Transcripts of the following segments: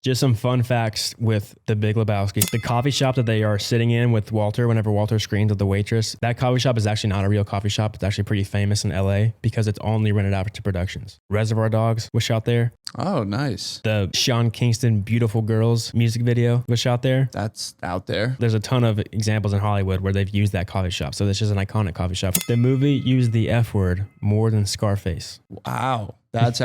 Just some fun facts with the Big Lebowski. The coffee shop that they are sitting in with Walter, whenever Walter screams at the waitress, that coffee shop is actually not a real coffee shop. It's actually pretty famous in LA because it's only rented out to productions. Reservoir Dogs was shot there. Oh, nice. The Sean Kingston Beautiful Girls music video was shot there. That's out there. There's a ton of examples in Hollywood where they've used that coffee shop. So this is an iconic coffee shop. The movie used the F word more than Scarface. Wow. That's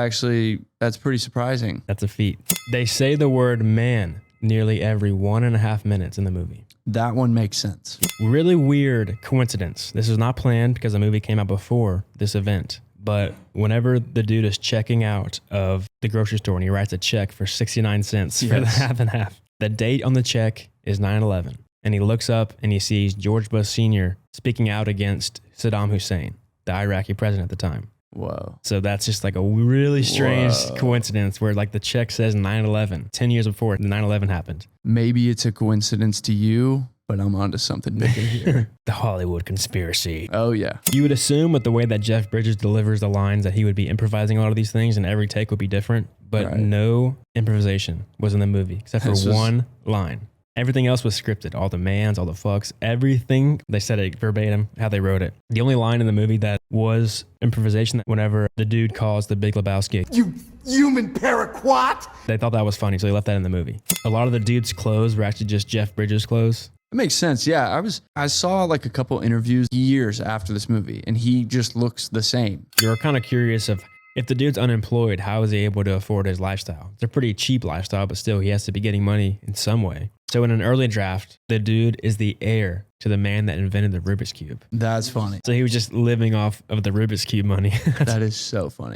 pretty surprising. That's a feat. They say the word man nearly every 1.5 minutes in the movie. That one makes sense. Really weird coincidence. This was not planned because the movie came out before this event. But whenever the dude is checking out of the grocery store and he writes a check for 69 cents for the half and half, the date on the check is 9/11. And he looks up and he sees George Bush Sr. speaking out against Saddam Hussein, the Iraqi president at the time. Whoa. So that's just like a really strange coincidence where like the check says 9/11, 10 years before 9/11 happened. Maybe it's a coincidence to you, but I'm onto something bigger here. The Hollywood conspiracy. Oh, yeah. You would assume with the way that Jeff Bridges delivers the lines that he would be improvising a lot of these things and every take would be different, but no improvisation was in the movie except for one line. Everything else was scripted. All the mans, all the fucks, everything. They said it verbatim, how they wrote it. The only line in the movie that was improvisation, whenever the dude calls the Big Lebowski, "You human paraquat!" They thought that was funny, so they left that in the movie. A lot of the dude's clothes were actually just Jeff Bridges' clothes. It makes sense. Yeah, I saw like a couple interviews years after this movie, and he just looks the same. You're kind of curious of, if the dude's unemployed, how is he able to afford his lifestyle? It's a pretty cheap lifestyle, but still he has to be getting money in some way. So in an early draft, the dude is the heir to the man that invented the Rubik's Cube. That's funny. So he was just living off of the Rubik's Cube money. That is so funny.